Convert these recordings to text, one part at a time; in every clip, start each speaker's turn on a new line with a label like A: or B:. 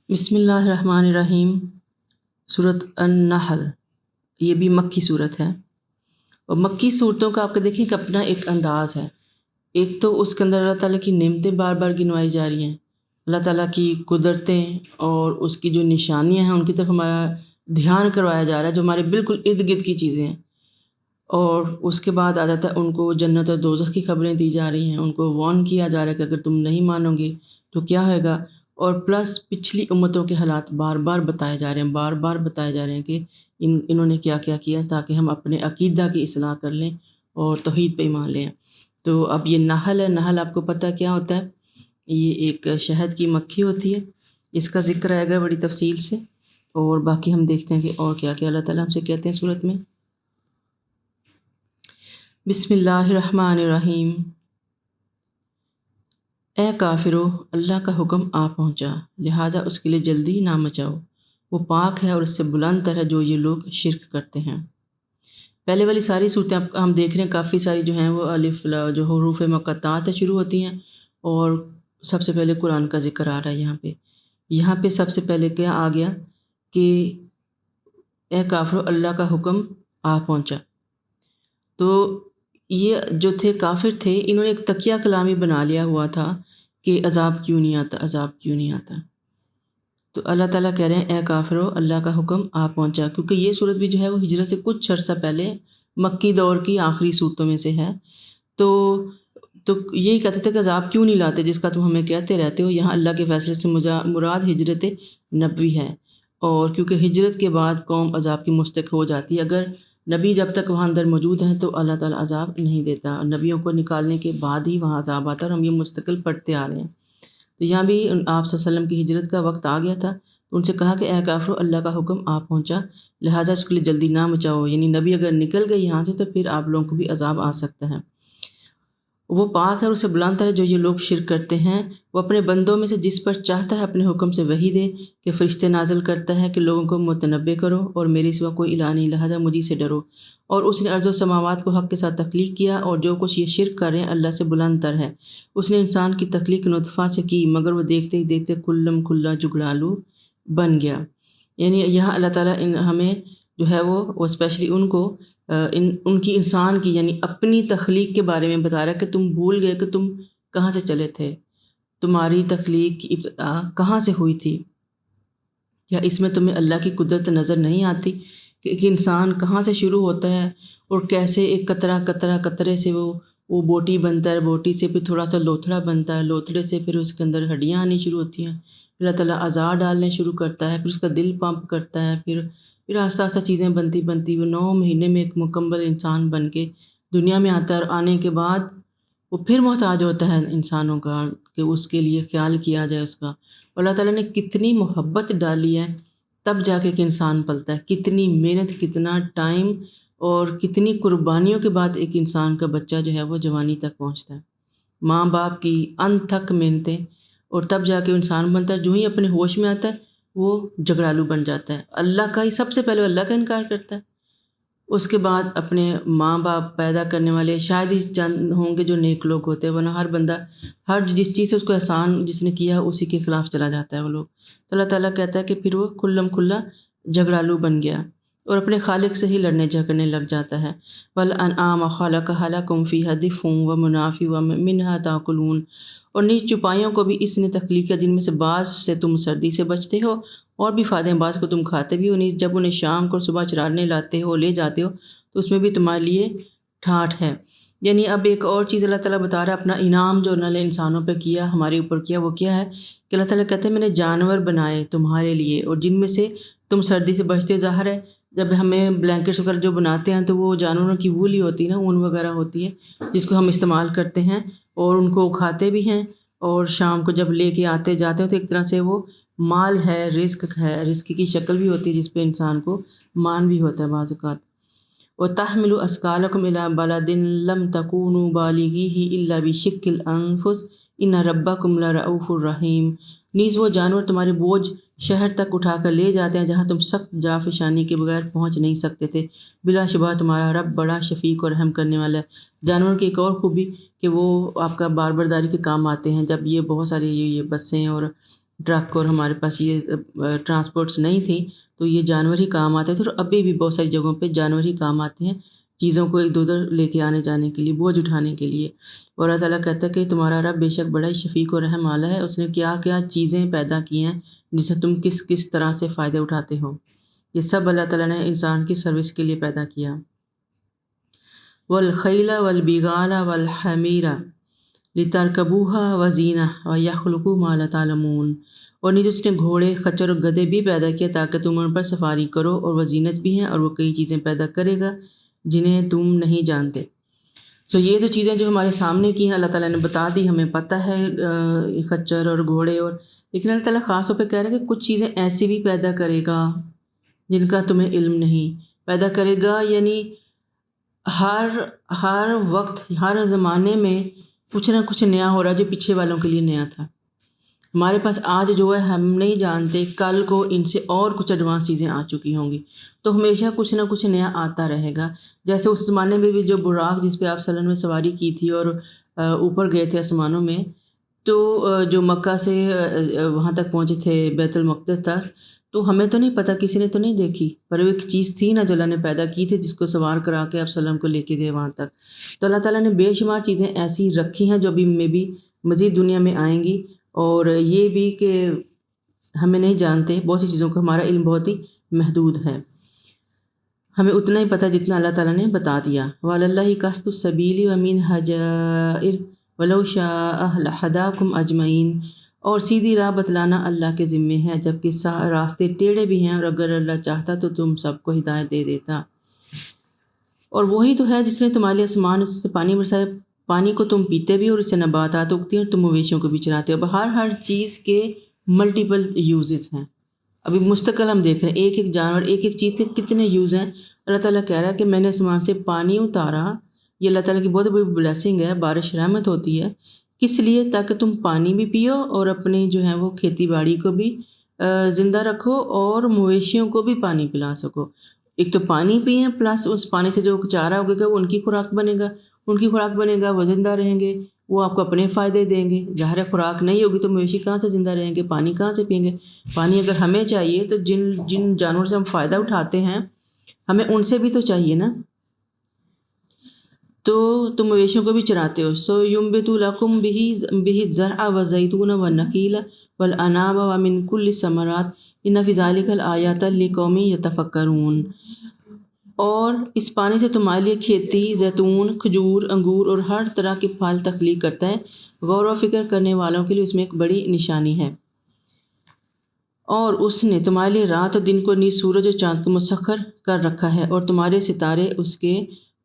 A: بسم اللہ الرحمن الرحیم۔ سورۃ النحل یہ بھی مکی صورت ہے، اور مکی صورتوں کا آپ کا دیکھیں کہ اپنا ایک انداز ہے۔ ایک تو اس کے اندر اللہ تعالیٰ کی نعمتیں بار بار گنوائی جا رہی ہیں، اللہ تعالیٰ کی قدرتیں اور اس کی جو نشانیاں ہیں ان کی طرف ہمارا دھیان کروایا جا رہا ہے، جو ہمارے بالکل ارد گرد کی چیزیں ہیں۔ اور اس کے بعد آ جاتا ہے ان کو جنت اور دوزخ کی خبریں دی جا رہی ہیں، ان کو وارن کیا جا رہا ہے کہ اگر تم نہیں مانو گے تو کیا ہوئے گا، اور پلس پچھلی امتوں کے حالات بار بار بتائے جا رہے ہیں، بار بار بتائے جا رہے ہیں کہ انہوں نے کیا کیا کیا، تاکہ ہم اپنے عقیدہ کی اصلاح کر لیں اور توحید پہ ایمان لیں۔ تو اب یہ نحل ہے، نحل آپ کو پتہ کیا ہوتا ہے؟ یہ ایک شہد کی مکھی ہوتی ہے، اس کا ذکر آئے گا بڑی تفصیل سے، اور باقی ہم دیکھتے ہیں کہ اور کیا کیا اللہ تعالیٰ ہم سے کہتے ہیں صورت میں۔ بسم اللہ الرحمن الرحیم۔ اے کافرو، اللہ کا حکم آ پہنچا، لہٰذا اس کے لیے جلدی نہ مچاؤ، وہ پاک ہے اور اس سے بلند تر ہے جو یہ لوگ شرک کرتے ہیں۔ پہلے والی ساری صورتیں ہم دیکھ رہے ہیں، کافی ساری جو ہیں وہ الف جو حروف مقطعات شروع ہوتی ہیں، اور سب سے پہلے قرآن کا ذکر آ رہا ہے یہاں پہ سب سے پہلے کیا آ گیا کہ اے کافرو، اللہ کا حکم آ پہنچا۔ تو یہ جو تھے کافر تھے، انہوں نے ایک تکیہ کلامی بنا لیا ہوا تھا کہ عذاب کیوں نہیں آتا، عذاب کیوں نہیں آتا۔ تو اللہ تعالیٰ کہہ رہے ہیں اے کافرو، اللہ کا حکم آ پہنچا، کیونکہ یہ صورت بھی جو ہے وہ ہجرت سے کچھ عرصہ پہلے مکی دور کی آخری صورتوں میں سے ہے۔ تو یہی کہتے تھے کہ عذاب کیوں نہیں لاتے جس کا تم ہمیں کہتے رہتے ہو۔ یہاں اللہ کے فیصلے سے مراد ہجرت نبوی ہے، اور کیونکہ ہجرت کے بعد قوم عذاب کی مستحق ہو جاتی ہے۔ اگر نبی جب تک وہاں اندر موجود ہیں تو اللہ تعالیٰ عذاب نہیں دیتا، اور نبیوں کو نکالنے کے بعد ہی وہاں عذاب آتا ہے، اور ہم یہ مستقل پڑھتے آ رہے ہیں۔ تو یہاں بھی آپ صلی اللہ علیہ وسلم کی ہجرت کا وقت آ گیا تھا، تو ان سے کہا کہ اے کافرو، اللہ کا حکم آ پہنچا، لہٰذا اس کے لیے جلدی نہ مچاؤ، یعنی نبی اگر نکل گئے یہاں سے تو پھر آپ لوگوں کو بھی عذاب آ سکتا ہے۔ وہ پاک ہے اور اسے بلند تر ہے جو یہ لوگ شرک کرتے ہیں۔ وہ اپنے بندوں میں سے جس پر چاہتا ہے اپنے حکم سے وحی دے کہ فرشتے نازل کرتا ہے کہ لوگوں کو متنبع کرو، اور میرے سوا کوئی الہ نہیں، لہذا مجھی سے ڈرو۔ اور اس نے ارض و سماوات کو حق کے ساتھ تخلیق کیا، اور جو کچھ یہ شرک کر رہے ہیں اللہ سے بلند تر ہے۔ اس نے انسان کی تخلیق نطفہ سے کی، مگر وہ دیکھتے ہی دیکھتے کلم کھلا جگڑالو بن گیا۔ یعنی یہاں اللہ تعالیٰ ہمیں جو ہے وہ اسپیشلی ان کو ان کی انسان کی یعنی اپنی تخلیق کے بارے میں بتا رہا ہے کہ تم بھول گئے کہ تم کہاں سے چلے تھے، تمہاری تخلیق کی ابتدا کہاں سے ہوئی تھی، یا اس میں تمہیں اللہ کی قدرت نظر نہیں آتی کہ ایک انسان کہاں سے شروع ہوتا ہے، اور کیسے ایک قطرے سے وہ بوٹی بنتا ہے، بوٹی سے پھر تھوڑا سا لوتھڑا بنتا ہے، لوتھڑے سے پھر اس کے اندر ہڈیاں آنی شروع ہوتی ہیں، پھر اللہ تعالیٰ اعضاء ڈالنے شروع کرتا ہے، پھر اس کا دل پمپ کرتا ہے، پھر آہستہ آہستہ چیزیں بنتی وہ 9 مہینے میں ایک مکمل انسان بن کے دنیا میں آتا ہے، اور آنے کے بعد وہ پھر محتاج ہوتا ہے انسانوں کا کہ اس کے لیے خیال کیا جائے اس کا۔ اللہ تعالیٰ نے کتنی محبت ڈالی ہے تب جا کے ایک انسان پلتا ہے، کتنی محنت، کتنا ٹائم اور کتنی قربانیوں کے بعد ایک انسان کا بچہ جو ہے وہ جوانی تک پہنچتا ہے، ماں باپ کی انتھک محنتیں، اور تب جا کے انسان بنتا ہے۔ جو ہی اپنے ہوش میں آتا ہے وہ جھگڑالو بن جاتا ہے، اللہ کا ہی سب سے پہلے اللہ کا انکار کرتا ہے، اس کے بعد اپنے ماں باپ پیدا کرنے والے شاید ہی چند ہوں گے جو نیک لوگ ہوتے ہیں، ورنہ ہر بندہ جس چیز سے اس کو احسان جس نے کیا اسی کے خلاف چلا جاتا ہے وہ لوگ۔ تو اللہ تعالیٰ کہتا ہے کہ پھر وہ کھلم کھلا جھگڑالو بن گیا، اور اپنے خالق سے ہی لڑنے جھگڑنے لگ جاتا ہے۔ وَالْأَنْعَامَ خَلَقَهَا لَكُمْ فِيهَا دِفْءٌ وَمَنَافِعُ وَمِنْهَا تَأْكُلُونَ، اور نیز چوپایوں کو بھی اس نے تخلیق کیا جن میں سے بعض سے تم سردی سے بچتے ہو، اور بھی فائدے ہیں، بعض کو تم کھاتے بھی ہو، نیز جب انہیں شام کو صبح چرانے لاتے ہو لے جاتے ہو تو اس میں بھی تمہارے لیے ٹھاٹھ ہے۔ یعنی اب ایک اور چیز اللہ تعالیٰ بتا رہا ہے، اپنا انعام جو انہوں نے انسانوں پہ کیا، ہمارے اوپر کیا، وہ کیا ہے کہ اللہ تعالیٰ کہتے ہیں میں نے جانور بنائے تمہارے لیے، اور جن میں سے تم سردی سے بچتے۔ ظاہر ہے جب ہمیں بلینکٹس وغیرہ جو بناتے ہیں تو وہ جانوروں کی وول ہی ہوتی ہے نا، اون وغیرہ ہوتی ہے جس کو ہم استعمال کرتے ہیں، اور ان کو کھاتے بھی ہیں، اور شام کو جب لے کے آتے جاتے ہیں تو ایک طرح سے وہ مال ہے، رزق ہے، رزق کی شکل بھی ہوتی ہے جس پہ انسان کو مان بھی ہوتا ہے بعض اوقات۔ وَتَحْمِلُ أَثْقَالَكُمْ إِلَىٰ بَلَدٍ لَّمْ تَكُونُوا بَالِغِيهِ إِلَّا بِشِقِّ الْأَنفُسِ إِنَّ رَبَّكُمْ لَرَءُوفٌ رَحِيمٌ، نیز وہ جانور تمہارے بوجھ شہر تک اٹھا کر لے جاتے ہیں جہاں تم سخت جافشانی کے بغیر پہنچ نہیں سکتے تھے، بلا شبہ تمہارا رب بڑا شفیق اور رحم کرنے والا ہے۔ جانور کی ایک اور خوبی کہ وہ آپ کا بار برداری کے کام آتے ہیں، جب یہ بہت ساری یہ بسیں اور ٹرک اور ہمارے پاس یہ ٹرانسپورٹس نہیں تھیں تو یہ جانور ہی کام آتے تھے، اور ابھی بھی بہت ساری جگہوں پہ جانور ہی کام آتے ہیں چیزوں کو ادھر ادھر لے کے آنے جانے کے لیے، بوجھ اٹھانے کے لیے۔ اور اللہ تعالیٰ کہتا ہے کہ تمہارا رب بے شک بڑا ہی شفیق و رحم والا ہے، اس نے کیا کیا چیزیں پیدا کی ہیں جسے تم کس کس طرح سے فائدے اٹھاتے ہو، یہ سب اللہ تعالیٰ نے انسان کی سروس کے لیے پیدا کیا۔ والخیل والبغال والحمیر لترکبوها وزینہ ویخلق ما لا تعلمون، اور نیز اس نے گھوڑے، خچر اور گدھے بھی پیدا کیا تاکہ تم ان پر سفاری کرو، اور وہ زینت بھی ہیں، اور وہ کئی چیزیں پیدا کرے گا جنہیں تم نہیں جانتے۔ یہ تو چیزیں جو ہمارے سامنے کی ہیں اللہ تعالیٰ نے بتا دی، ہمیں پتہ ہے خچر اور گھوڑے، اور لیکن اللہ تعالیٰ خاص طور پہ کہہ رہا ہے کہ کچھ چیزیں ایسی بھی پیدا کرے گا جن کا تمہیں علم نہیں، پیدا کرے گا یعنی ہر وقت ہر زمانے میں کچھ نہ کچھ نیا ہو رہا ہے جو پیچھے والوں کے لیے نیا تھا۔ ہمارے پاس آج جو ہے ہم نہیں جانتے کل کو ان سے اور کچھ ایڈوانس چیزیں آ چکی ہوں گی، تو ہمیشہ کچھ نہ کچھ نیا آتا رہے گا۔ جیسے اس زمانے میں بھی جو براق جس پہ آپ صلی اللہ علیہ وسلم نے سواری کی تھی اور اوپر گئے تھے آسمانوں میں، تو جو مکہ سے وہاں تک پہنچے تھے بیت المقدس تک، تو ہمیں تو نہیں پتہ، کسی نے تو نہیں دیکھی، پر وہ ایک چیز تھی نا جو اللہ نے پیدا کی تھی، جس کو سوار کرا کے آپ صلی اللہ علیہ وسلم کو لے کے گئے وہاں تک۔ تو اللہ تعالیٰ نے بے شمار چیزیں ایسی رکھی ہیں جو ابھی میں بھی مزید دنیا میں آئیں گی، اور یہ بھی کہ ہمیں نہیں جانتے بہت سی چیزوں کو، ہمارا علم بہت ہی محدود ہے، ہمیں اتنا ہی پتہ جتنا اللہ تعالیٰ نے بتا دیا۔ وَعَلَى اللَّهِ قَصْدُ السَّبِيلِ وَمِنْهَا جَائِرٌ وَلَوْ شَاءَ لَهَدَاكُمْ أَجْمَعِينَ، اور سیدھی راہ بتلانا اللہ کے ذمے ہے، جبکہ راستے ٹیڑھے بھی ہیں، اور اگر اللہ چاہتا تو تم سب کو ہدایت دے دیتا۔ اور وہی تو ہے جس نے تمہارے آسمان سے پانی برسایا، پانی کو تم پیتے بھی اور اس سے نباتات اگتی ہیں، اور تم مویشیوں کو بھی چراتے ہو۔ اب ہر چیز کے ملٹیپل یوزز ہیں، ابھی مستقل ہم دیکھ رہے ہیں ایک ایک جانور، ایک ایک چیز کے کتنے یوز ہیں۔ اللہ تعالیٰ کہہ رہا ہے کہ میں نے آسمان سے پانی اتارا، یہ اللہ تعالیٰ کی بہت بڑی بلیسنگ ہے، بارش رحمت ہوتی ہے، کس لیے؟ تاکہ تم پانی بھی پیو اور اپنی جو ہے وہ کھیتی باڑی کو بھی زندہ رکھو اور مویشیوں کو بھی پانی پلا سکو۔ ایک تو پانی پئیں، پلس اس پانی سے جو چارہ اگے گا وہ ان کی خوراک بنے گا، وہ زندہ رہیں گے، وہ آپ کو اپنے فائدے دیں گے۔ ظاہر خوراک نہیں ہوگی تو مویشی کہاں سے زندہ رہیں گے، پانی کہاں سے پئیں گے؟ پانی اگر ہمیں چاہیے تو جن جانوروں سے ہم فائدہ اٹھاتے ہیں ہمیں ان سے بھی تو چاہیے نا، تو تم مویشیوں کو بھی چراتے ہو۔ ينبت لكم به الزرع والزيتون والنخيل والعناب ومن كل الثمرات ان في ذلك لآيات لقوم يتفکرون، اور اس پانی سے تمہارے لیے کھیتی، زیتون، کھجور، انگور اور ہر طرح کے پھل تخلیق کرتا ہے، غور و فکر کرنے والوں کے لیے اس میں ایک بڑی نشانی ہے۔ اور اس نے تمہارے لیے رات اور دن کو نیز سورج اور چاند کو مسخر کر رکھا ہے، اور تمہارے ستارے اس کے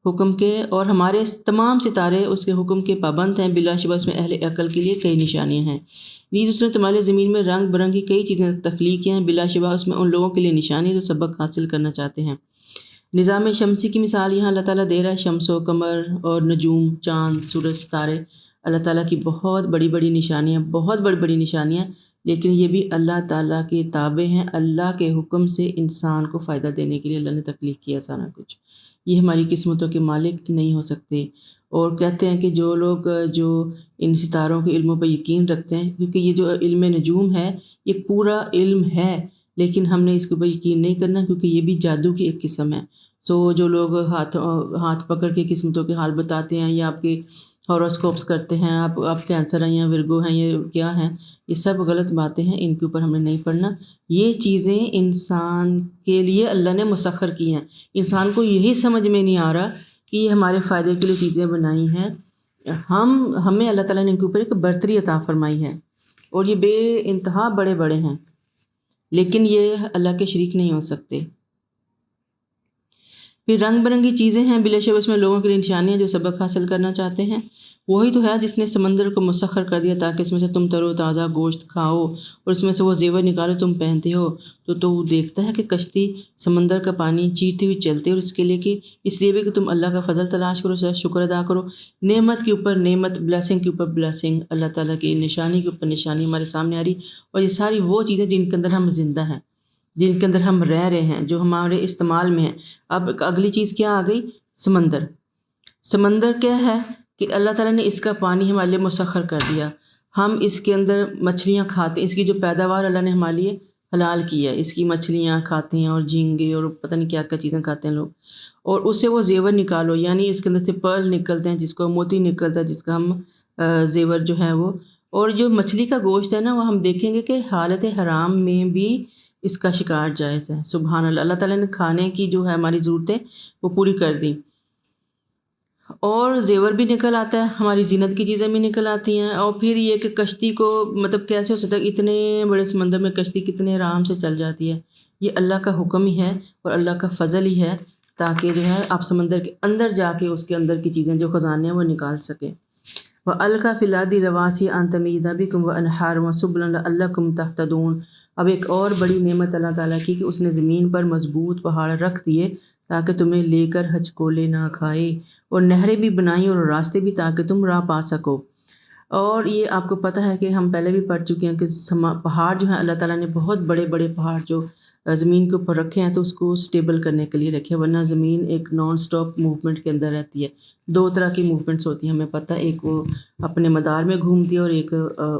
A: حکم کے، اور ہمارے تمام ستارے اس کے حکم کے پابند ہیں، بلا شبہ اس میں اہل عقل کے لیے کئی نشانیاں ہیں۔ نیز اس نے تمہارے لیے زمین میں رنگ برنگی کئی چیزیں تخلیق کی ہیں، بلا شبہ اس میں ان لوگوں کے لیے نشانی ہے جو سبق حاصل کرنا چاہتے ہیں۔ نظام شمسی کی مثال یہاں اللہ تعالیٰ دے رہا ہے، شمس و قمر اور نجوم، چاند، سورج، ستارے، اللہ تعالیٰ کی بہت بڑی بڑی نشانیاں، لیکن یہ بھی اللہ تعالیٰ کے تابع ہیں، اللہ کے حکم سے انسان کو فائدہ دینے کے لیے اللہ نے تخلیق کیا سارا کچھ، یہ ہماری قسمتوں کے مالک نہیں ہو سکتے۔ اور کہتے ہیں کہ جو لوگ جو ان ستاروں کے علموں پر یقین رکھتے ہیں، کیونکہ یہ جو علم نجوم ہے یہ پورا علم ہے، لیکن ہم نے اس کے اوپر یقین نہیں کرنا کیونکہ یہ بھی جادو کی ایک قسم ہے۔ جو لوگ ہاتھ پکڑ کے قسمتوں کے حال بتاتے ہیں، یا آپ کے ہاروسکوپس کرتے ہیں، آپ کینسر ہیں یا ورگو ہیں یا کیا ہیں، یہ سب غلط باتیں ہیں، ان کے اوپر ہم نے نہیں پڑھنا۔ یہ چیزیں انسان کے لیے اللہ نے مسخر کی ہیں، انسان کو یہی سمجھ میں نہیں آ رہا کہ یہ ہمارے فائدے کے لیے چیزیں بنائی ہیں، ہمیں اللہ تعالیٰ نے ان کے اوپر ایک برتری عطا فرمائی ہے، اور یہ بے انتہا بڑے بڑے ہیں، لیکن یہ اللہ کے شریک نہیں ہو سکتے۔ پھر رنگ برنگی چیزیں ہیں، بلا شبہ اس میں لوگوں کے لیے نشانیاں جو سبق حاصل کرنا چاہتے ہیں۔ وہی تو ہے جس نے سمندر کو مسخر کر دیا تاکہ اس میں سے تم تر و تازہ گوشت کھاؤ، اور اس میں سے وہ زیور نکالو تم پہنتے ہو، تو وہ دیکھتا ہے کہ کشتی سمندر کا پانی چیرتی ہوئی چلتی ہے، اور اس کے لیے کہ اس لیے بھی کہ تم اللہ کا فضل تلاش کرو، شکر ادا کرو، نعمت کے اوپر نعمت، بلیسنگ کے اوپر بلیسنگ، اللہ تعالیٰ کی نشانی کے اوپر نشانی ہمارے سامنے آ رہی، اور یہ ساری وہ چیزیں جن کے اندر ہم زندہ ہیں، جن کے اندر ہم رہ رہے ہیں، جو ہمارے استعمال میں ہیں۔ اب اگلی چیز کیا آ گئی؟ سمندر کیا ہے کہ اللہ تعالیٰ نے اس کا پانی ہمارے لیے مسخر کر دیا۔ ہم اس کے اندر مچھلیاں کھاتے ہیں، اس کی جو پیداوار اللہ نے ہمارے لیے حلال کی ہے، اس کی مچھلیاں کھاتے ہیں اور جھینگے اور پتہ نہیں کیا کیا چیزیں کھاتے ہیں لوگ، اور اس سے وہ زیور نکالو، یعنی اس کے اندر سے پرل نکلتے ہیں جس کو موتی نکلتا ہے، جس کا ہم زیور جو ہے وہ، اور جو مچھلی کا گوشت ہے نا وہ ہم دیکھیں گے کہ حالت حرام میں بھی اس کا شکار جائز ہے۔ سبحان اللہ، اللہ تعالیٰ نے کھانے کی جو ہے ہماری ضرورتیں وہ پوری کر دی، اور زیور بھی نکل آتا ہے، ہماری زینت کی چیزیں بھی نکل آتی ہیں، اور پھر یہ کہ کشتی کو مطلب کیسے ہو سکتا ہے اتنے بڑے سمندر میں کشتی کتنے آرام سے چل جاتی ہے، یہ اللہ کا حکم ہی ہے اور اللہ کا فضل ہی ہے، تاکہ جو ہے آپ سمندر کے اندر جا کے اس کے اندر کی چیزیں جو خزانے ہیں وہ نکال سکیں۔ وَأَلْقَى فِي الْأَرْضِ رَوَاسِيَ أَن تَمِيدَ بِكُمْ وَأَنْهَارًا وَسُبُلًا لَعَلَّكُمْ تَهْتَدُونَ۔ اب ایک اور بڑی نعمت اللہ تعالیٰ کی کہ اس نے زمین پر مضبوط پہاڑ رکھ دیے تاکہ تمہیں لے کر ہچکولے نہ کھائے، اور نہریں بھی بنائیں اور راستے بھی تاکہ تم راہ پا سکو۔ اور یہ آپ کو پتہ ہے کہ ہم پہلے بھی پڑھ چکے ہیں کہ پہاڑ جو ہیں اللہ تعالیٰ نے بہت بڑے بڑے پہاڑ جو زمین کے اوپر رکھے ہیں تو اس کو سٹیبل کرنے کے لیے رکھے، ورنہ زمین ایک نان سٹاپ موومنٹ کے اندر رہتی ہے۔ دو طرح کی موومنٹس ہوتی ہیں ہمیں پتہ، ایک وہ اپنے مدار میں گھومتی ہے اور ایک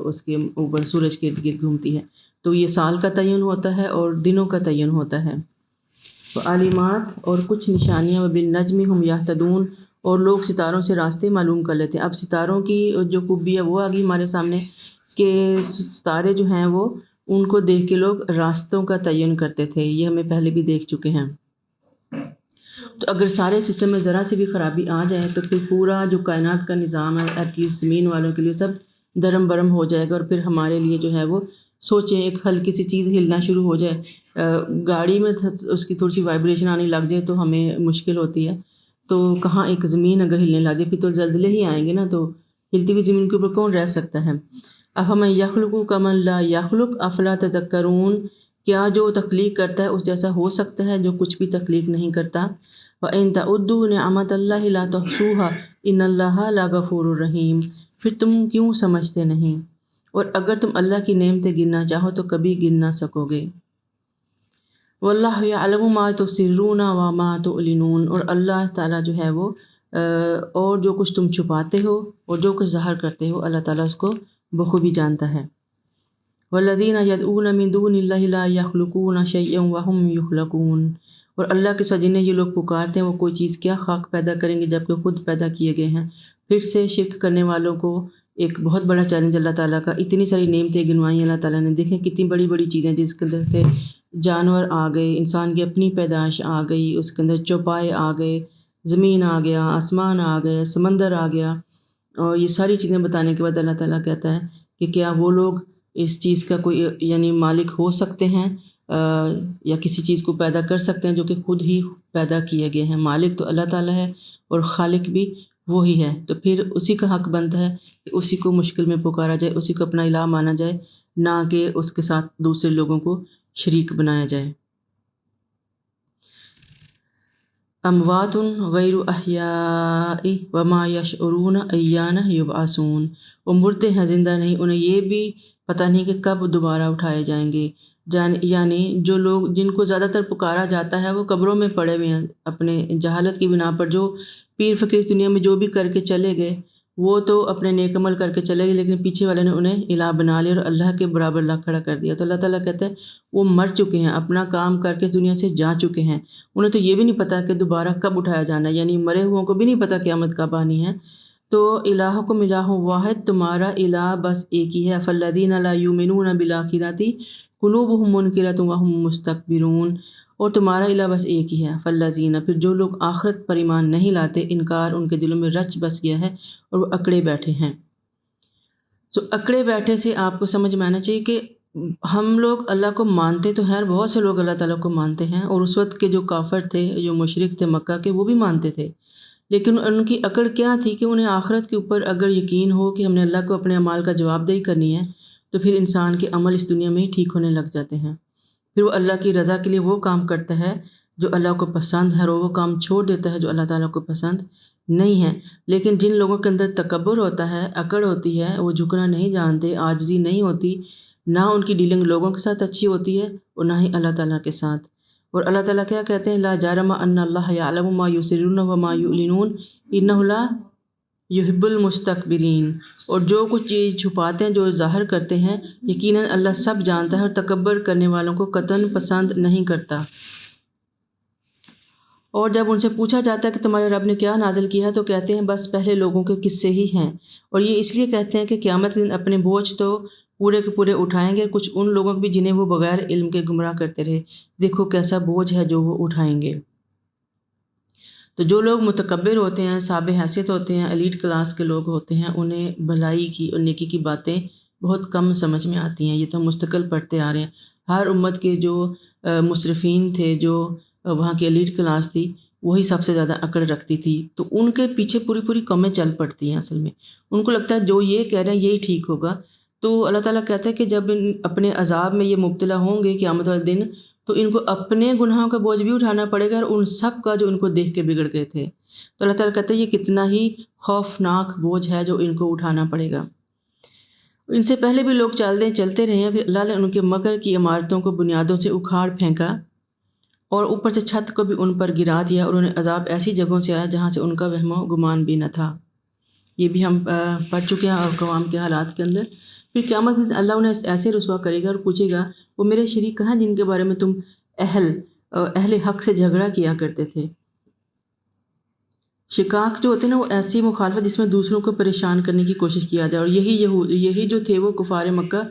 A: اس کے اوپر سورج کے ارد گرد گھومتی ہے، تو یہ سال کا تعین ہوتا ہے اور دنوں کا تعین ہوتا ہے۔ تو عالمات اور کچھ نشانیاں وبالنجم ہم یہتدون، اور لوگ ستاروں سے راستے معلوم کر لیتے ہیں۔ اب ستاروں کی جو خوبی ہے وہ آ گئی ہمارے سامنے کہ ستارے جو ہیں وہ ان کو دیکھ کے لوگ راستوں کا تعین کرتے تھے، یہ ہمیں پہلے بھی دیکھ چکے ہیں۔ تو اگر سارے سسٹم میں ذرا سی بھی خرابی آ جائے تو پھر پورا جو کائنات کا نظام ہے ایٹ لیسٹ زمین والوں کے لیے سب درم برم ہو جائے گا، اور پھر ہمارے لیے جو ہے وہ سوچیں ایک ہلکی سی چیز ہلنا شروع ہو جائے، گاڑی میں اس کی تھوڑی سی وائبریشن آنے لگ جائے تو ہمیں مشکل ہوتی ہے، تو کہاں ایک زمین اگر ہلنے لگ جائے پھر تو زلزلے ہی آئیں گے نا، تو ہلتی ہوئی زمین کے اوپر کون رہ سکتا ہے۔ افمن یخلق کمن لا یخلق افلا تذکرون، کیا جو تخلیق کرتا ہے اس جیسا ہو سکتا ہے جو کچھ بھی تخلیق نہیں کرتا۔ وَإِن تَعُدُّوا نِعْمَتَ اللَّهِ لَا تُحْصُوهَا إِنَّ اللَّهَ لَغَفُورٌ رَحِيمٌ، پھر تم کیوں سمجھتے نہیں، اور اگر تم اللہ کی نعمتیں گننا چاہو تو کبھی گن نہ سکو گے۔ وَاللَّهُ يَعْلَمُ مَا تُسِرُّونَ وَمَا تُعْلِنُونَ، اور اللہ تعالیٰ جو ہے وہ اور جو کچھ تم چھپاتے ہو اور جو کچھ ظاہر کرتے ہو اللہ تعالیٰ اس کو بخوبی جانتا ہے۔ وَالَّذِينَ يَدْعُونَ مِن دُونِ اللَّهِ لَا يَخْلُقُونَ شَيْئًا وَهُمْ يُخْلَقُونَ، اور اللہ کے ساتھ جنہیں یہ لوگ پکارتے ہیں وہ کوئی چیز کیا خاک پیدا کریں گے جبکہ خود پیدا کیے گئے ہیں۔ پھر سے شرک کرنے والوں کو ایک بہت بڑا چیلنج اللہ تعالیٰ کا، اتنی ساری نعمتیں گنوائی اللہ تعالیٰ نے، دیکھیں کتنی بڑی بڑی چیزیں جس کے اندر سے جانور آ گئے، انسان کی اپنی پیدائش آ گئی، اس کے اندر چوپائے آ گئے، زمین آ گیا، آسمان آ گیا، سمندر آ گیا، اور یہ ساری چیزیں بتانے کے بعد اللہ تعالیٰ کہتا ہے کہ کیا وہ لوگ اس چیز کا کوئی یعنی مالک ہو سکتے ہیں یا کسی چیز کو پیدا کر سکتے ہیں جو کہ خود ہی پیدا کیے گئے ہیں۔ مالک تو اللہ تعالیٰ ہے اور خالق بھی وہی ہے، تو پھر اسی کا حق بنتا ہے کہ اسی کو مشکل میں پکارا جائے، اسی کو اپنا الہ مانا جائے، نہ کہ اس کے ساتھ دوسرے لوگوں کو شریک بنایا جائے۔ اموات غیر احیاء وما یشعرون ایان یبعثون، وہ مردے ہیں زندہ نہیں، انہیں یہ بھی پتہ نہیں کہ کب دوبارہ اٹھائے جائیں گے، یعنی جو لوگ جن کو زیادہ تر پکارا جاتا ہے وہ قبروں میں پڑے ہوئے ہیں اپنے جہالت کی بنا پر، جو پیر فقیر اس دنیا میں جو بھی کر کے چلے گئے وہ تو اپنے نیک عمل کر کے چلے گئے، لیکن پیچھے والے نے انہیں الہ بنا لیا اور اللہ کے برابر اللہ کھڑا کر دیا، تو اللہ تعالیٰ کہتے ہیں وہ مر چکے ہیں، اپنا کام کر کے اس دنیا سے جا چکے ہیں، انہیں تو یہ بھی نہیں پتہ کہ دوبارہ کب اٹھایا جانا ہے، یعنی مرے ہوئوں کو بھی نہیں پتہ قیامت کب آنی ہے۔ تو الہکم الہ واحد، تمہارا الہ بس ایک ہی ہے۔ فالذین لا یؤمنون بالآخرۃ قلوبہم منکرۃ وہم مستکبرون، اور تمہارا الہ بس ایک ہی ہے۔ فالذین، پھر جو لوگ آخرت پر ایمان نہیں لاتے، انکار ان کے دلوں میں رچ بس گیا ہے اور وہ اکڑے بیٹھے ہیں۔ تو اکڑے بیٹھے سے آپ کو سمجھ میں آنا چاہیے کہ ہم لوگ اللہ کو مانتے تو ہیں، بہت سے لوگ اللہ تعالیٰ کو مانتے ہیں، اور اس وقت کے جو کافر تھے، جو مشرک تھے مکہ کے، وہ بھی مانتے تھے، لیکن ان کی اکڑ کیا تھی کہ انہیں آخرت کے اوپر اگر یقین ہو کہ ہم نے اللہ کو اپنے اعمال کا جواب دہی کرنی ہے تو پھر انسان کے عمل اس دنیا میں ہی ٹھیک ہونے لگ جاتے ہیں، پھر وہ اللہ کی رضا کے لیے وہ کام کرتا ہے جو اللہ کو پسند ہے، اور وہ کام چھوڑ دیتا ہے جو اللہ تعالیٰ کو پسند نہیں ہے۔ لیکن جن لوگوں کے اندر تکبر ہوتا ہے، اکڑ ہوتی ہے، وہ جھکنا نہیں جانتے، عاجزی نہیں ہوتی، نہ ان کی ڈیلنگ لوگوں کے ساتھ اچھی ہوتی ہے اور نہ ہی اللہ تعالیٰ کے ساتھ۔ اور اللہ تعالیٰ کیا کہتے ہیں؟ لا جرم ان اللہ یعلم ما یسرون وما یعلنون انہ لا یحب المستکبرین، اور جو کچھ چیز چھپاتے ہیں جو ظاہر کرتے ہیں، یقیناً اللہ سب جانتا ہے اور تکبر کرنے والوں کو قطعاً پسند نہیں کرتا۔ اور جب ان سے پوچھا جاتا ہے کہ تمہارے رب نے کیا نازل کیا ہے تو کہتے ہیں بس پہلے لوگوں کے قصے ہی ہیں، اور یہ اس لیے کہتے ہیں کہ قیامت کے دن اپنے بوجھ تو پورے کے پورے اٹھائیں گے، کچھ ان لوگوں بھی جنہیں وہ بغیر علم کے گمراہ کرتے رہے، دیکھو کیسا بوجھ ہے جو وہ اٹھائیں گے۔ تو جو لوگ متکبر ہوتے ہیں، صاحب حیثیت ہوتے ہیں، ایلیٹ کلاس کے لوگ ہوتے ہیں، انہیں بھلائی کی اور نیکی کی باتیں بہت کم سمجھ میں آتی ہیں۔ یہ تو ہم مستقل پڑھتے آ رہے ہیں، ہر امت کے جو مصرفین تھے، جو وہاں کی ایلیٹ کلاس تھی، وہی سب سے زیادہ اکڑ رکھتی تھی، تو ان کے پیچھے پوری پوری قومیں چل پڑتی ہیں۔ اصل میں ان کو لگتا ہے جو یہ کہہ رہے ہیں یہی ٹھیک ہوگا، تو اللہ تعالیٰ کہتا ہے کہ جب اپنے عذاب میں یہ مبتلا ہوں گے قیامت والے دن، تو ان کو اپنے گناہوں کا بوجھ بھی اٹھانا پڑے گا، اور ان سب کا جو ان کو دیکھ کے بگڑ گئے تھے۔ تو اللہ تعالیٰ کہتا ہے یہ کتنا ہی خوفناک بوجھ ہے جو ان کو اٹھانا پڑے گا۔ ان سے پہلے بھی لوگ چلتے رہے ہیں، پھر اللہ نے ان کے مکر کی عمارتوں کو بنیادوں سے اکھاڑ پھینکا، اور اوپر سے چھت کو بھی ان پر گرا دیا، اور انہیں عذاب ایسی جگہوں سے آیا جہاں سے ان کا وہم و گمان بھی نہ تھا۔ یہ بھی ہم پڑھ چکے ہیں اقوام کے حالات کے اندر۔ پھر قیامت کے دن اللہ انہیں ایسے رسوا کرے گا اور پوچھے گا وہ میرے شریک کہاں جن کے بارے میں تم اہل حق سے جھگڑا کیا کرتے تھے۔ شقاق جو ہوتے ہیں نا، وہ ایسی مخالفت جس میں دوسروں کو پریشان کرنے کی کوشش کیا جائے، اور یہی جو تھے وہ کفار مکہ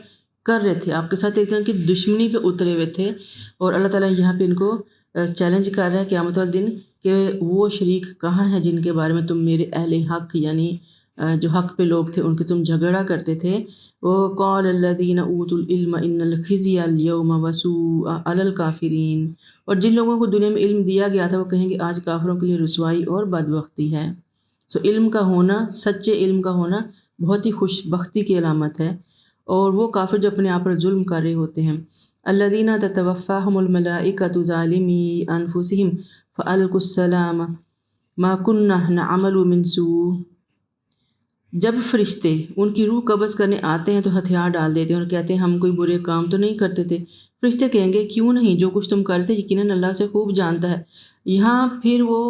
A: کر رہے تھے، آپ کے ساتھ ایک طرح کی دشمنی پہ اترے ہوئے تھے، اور اللہ تعالیٰ یہاں پہ ان کو چیلنج کر رہا ہے قیامت والے دن کہ وہ شریک کہاں ہیں جن کے بارے میں تم میرے اہل حق، یعنی جو حق پہ لوگ تھے، ان کے تم جھگڑا کرتے تھے۔ وَقَالَ الَّذِينَ أُوتُوا الْعِلْمَ إِنَّ الْخِزْيَ الْيَوْمَ وَسُوءَ عَلَى الْكَافِرِينَ، اور جن لوگوں کو دنیا میں علم دیا گیا تھا وہ کہیں گے آج کافروں کے لیے رسوائی اور بدبختی ہے۔ علم کا ہونا، سچے علم کا ہونا بہت ہی خوش بختی کی علامت ہے، اور وہ کافر جو اپنے آپ پر ظلم کر رہے ہوتے ہیں۔ الَّذِينَ تَتَوَفَّاهُمُ الْمَلَائِكَةُ ظَالِمِي أَنفُسِهِمْ فَأَلْقُوا السَّلَامَ مَا كُنَّا نَعْمَلُ مِنْ سُوءٍ، جب فرشتے ان کی روح قبض کرنے آتے ہیں تو ہتھیار ڈال دیتے ہیں اور کہتے ہیں ہم کوئی برے کام تو نہیں کرتے تھے۔ فرشتے کہیں گے کیوں نہیں، جو کچھ تم کرتے یقیناً اللہ سے خوب جانتا ہے۔ یہاں پھر وہ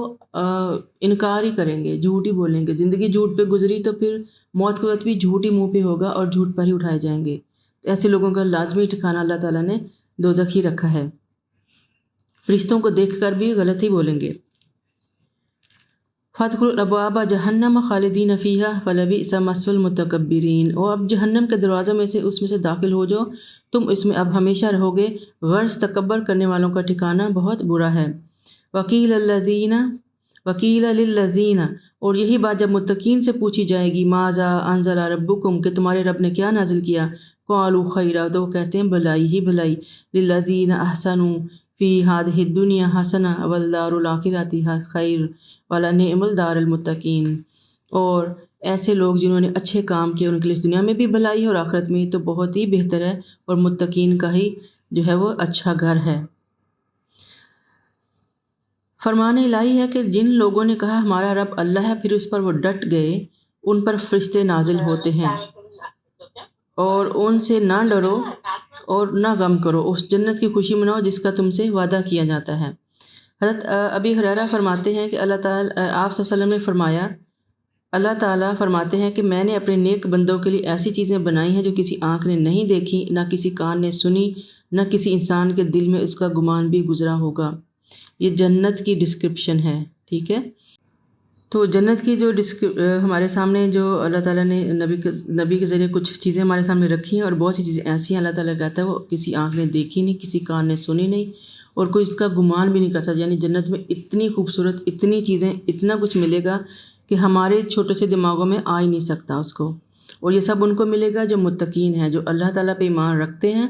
A: انکار ہی کریں گے، جھوٹ ہی بولیں گے، زندگی جھوٹ پہ گزری تو پھر موت کے وقت بھی جھوٹ ہی منہ پہ ہوگا اور جھوٹ پر ہی اٹھائے جائیں گے۔ ایسے لوگوں کا لازمی ٹھکانہ اللہ تعالیٰ نے دوزخ ہی رکھا ہے۔ فرشتوں کو دیکھ کر بھی غلط ہی بولیں گے۔ فَادْخُلُوا الْأَبْوَابَ جَهَنَّمَ خَالِدِينَ فِيهَا فَلَبِئْسَ مَثْوَى الْمُتَكَبِّرِينَ، اور اب جہنم کے دروازوں میں سے اس میں سے داخل ہو جاؤ، تم اس میں اب ہمیشہ رہو گے، غرض تکبر کرنے والوں کا ٹھکانہ بہت برا ہے۔ وَقِيلَ لِلَّذِينَ، اور یہی بات جب متقین سے پوچھی جائے گی، مَاذَا أَنزَلَ رَبُّكُمْ، کہ تمہارے رب نے کیا نازل کیا، قَالُوا خَيْرًا، تو وہ کہتے ہیں بھلائی ہی بھلائی، لِلَّذِينَ أَحْسَنُوا فِي هَذِهِ الدُّنْيَا حَسَنَةٌ وَالدَّارُ الْآخِرَةُ خَيْرٌ وَلَنِعْمَ الدَّارُ الْمُتَّقِينَ، اور ایسے لوگ جنہوں نے اچھے کام کیے ان کے لیے اس دنیا میں بھی بھلائی ہے اور آخرت میں تو بہت ہی بہتر ہے، اور متقین کا ہی جو ہے وہ اچھا گھر ہے۔ فرمان الہی ہے کہ جن لوگوں نے کہا ہمارا رب اللہ ہے، پھر اس پر وہ ڈٹ گئے، ان پر فرشتے نازل ہوتے ہیں، اور ان سے نہ ڈرو اور نہ غم کرو، اس جنت کی خوشی مناؤ جس کا تم سے وعدہ کیا جاتا ہے۔ حضرت ابی ہریرہ فرماتے ہیں کہ آپ صلی اللہ علیہ وسلم نے فرمایا، اللہ تعالیٰ فرماتے ہیں کہ میں نے اپنے نیک بندوں کے لیے ایسی چیزیں بنائی ہیں جو کسی آنکھ نے نہیں دیکھی، نہ کسی کان نے سنی، نہ کسی انسان کے دل میں اس کا گمان بھی گزرا ہوگا۔ یہ جنت کی ڈسکرپشن ہے، ٹھیک ہے۔ تو جنت کی جو ہمارے سامنے جو اللہ تعالیٰ نے نبی کے ذریعے کچھ چیزیں ہمارے سامنے رکھی ہیں، اور بہت سی چیزیں ایسی ہیں اللہ تعالیٰ کہتا ہے وہ کسی آنکھ نے دیکھی نہیں، کسی کان نے سنی نہیں، اور کوئی اس کا گمان بھی نہیں کر سکتا۔ یعنی جنت میں اتنی خوبصورت، اتنی چیزیں، اتنا کچھ ملے گا کہ ہمارے چھوٹے سے دماغوں میں آ ہی نہیں سکتا اس کو، اور یہ سب ان کو ملے گا جو متقین ہیں، جو اللہ تعالیٰ پہ ایمان رکھتے ہیں،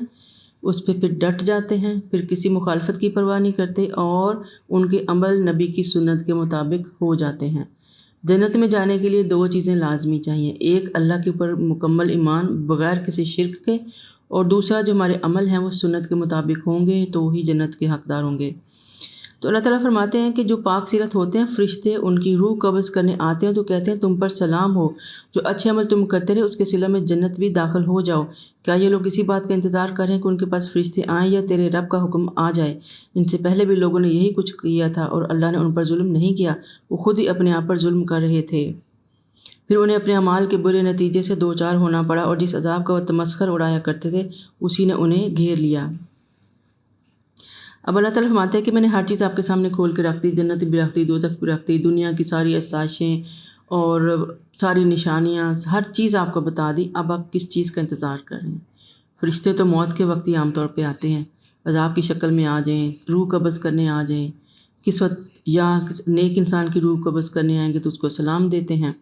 A: اس پہ پھر ڈٹ جاتے ہیں، پھر کسی مخالفت کی پرواہ نہیں کرتے، اور ان کے عمل نبی کی سنت کے مطابق ہو جاتے ہیں۔ جنت میں جانے کے لیے دو چیزیں لازمی چاہیے، ایک اللہ کے اوپر مکمل ایمان بغیر کسی شرک کے، اور دوسرا جو ہمارے عمل ہیں وہ سنت کے مطابق ہوں گے تو ہی جنت کے حقدار ہوں گے۔ تو اللہ تعالیٰ فرماتے ہیں کہ جو پاک سیرت ہوتے ہیں فرشتے ان کی روح قبض کرنے آتے ہیں تو کہتے ہیں تم پر سلام ہو، جو اچھے عمل تم کرتے رہے اس کے صلہ میں جنت بھی داخل ہو جاؤ۔ کیا یہ لوگ اسی بات کا انتظار کر رہے ہیں کہ ان کے پاس فرشتے آئیں یا تیرے رب کا حکم آ جائے؟ ان سے پہلے بھی لوگوں نے یہی کچھ کیا تھا اور اللہ نے ان پر ظلم نہیں کیا، وہ خود ہی اپنے آپ پر ظلم کر رہے تھے۔ پھر انہیں اپنے اعمال کے برے نتیجے سے دوچار ہونا پڑا، اور جس عذاب کا وہ تمسخر اڑایا کرتے تھے اسی نے انہیں گھیر لیا۔ اب اللہ تعالیٰ فرماتے ہیں کہ میں نے ہر چیز آپ کے سامنے کھول کے رکھ دی، جنت بھی رکھ دی، دوزخ بھی رکھ دی، دنیا کی ساری آسائشیں اور ساری نشانیاں، ہر چیز آپ کو بتا دی۔ اب آپ کس چیز کا انتظار کر رہے ہیں؟ فرشتے تو موت کے وقت ہی عام طور پہ آتے ہیں، عذاب کی شکل میں آ جائیں، روح قبض کرنے آ جائیں، کس وقت یا نیک انسان کی روح قبض کرنے آئیں گے تو اس کو سلام دیتے ہیں۔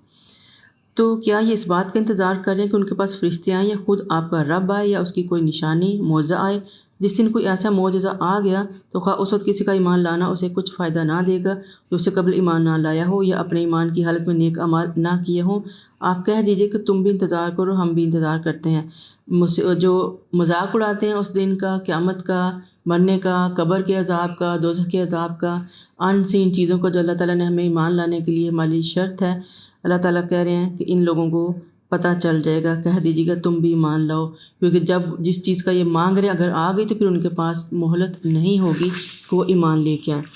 A: تو کیا یہ اس بات کا انتظار کر رہے ہیں کہ ان کے پاس فرشتے آئیں، یا خود آپ کا رب آئے، یا اس کی کوئی نشانی معجزہ آئے؟ جس دن کوئی ایسا معجزہ آ گیا تو خواہ اس وقت کسی کا ایمان لانا اسے کچھ فائدہ نہ دے گا جو اس سے قبل ایمان نہ لایا ہو یا اپنے ایمان کی حالت میں نیک اعمال نہ کیے ہوں۔ آپ کہہ دیجئے کہ تم بھی انتظار کرو، ہم بھی انتظار کرتے ہیں۔ جو مذاق اڑاتے ہیں اس دن کا، قیامت کا، مرنے کا، قبر کے عذاب کا، دوزخ کے عذاب کا، ان سین چیزوں کو جو اللہ تعالیٰ نے ہمیں ایمان لانے کے لیے ہماری شرط ہے، اللہ تعالیٰ کہہ رہے ہیں کہ ان لوگوں کو پتہ چل جائے گا، کہہ دیجیے گا تم بھی ایمان لاؤ، کیونکہ جب جس چیز کا یہ مانگ رہے ہیں اگر آ گئی تو پھر ان کے پاس مہلت نہیں ہوگی کہ وہ ایمان لے کے آئیں۔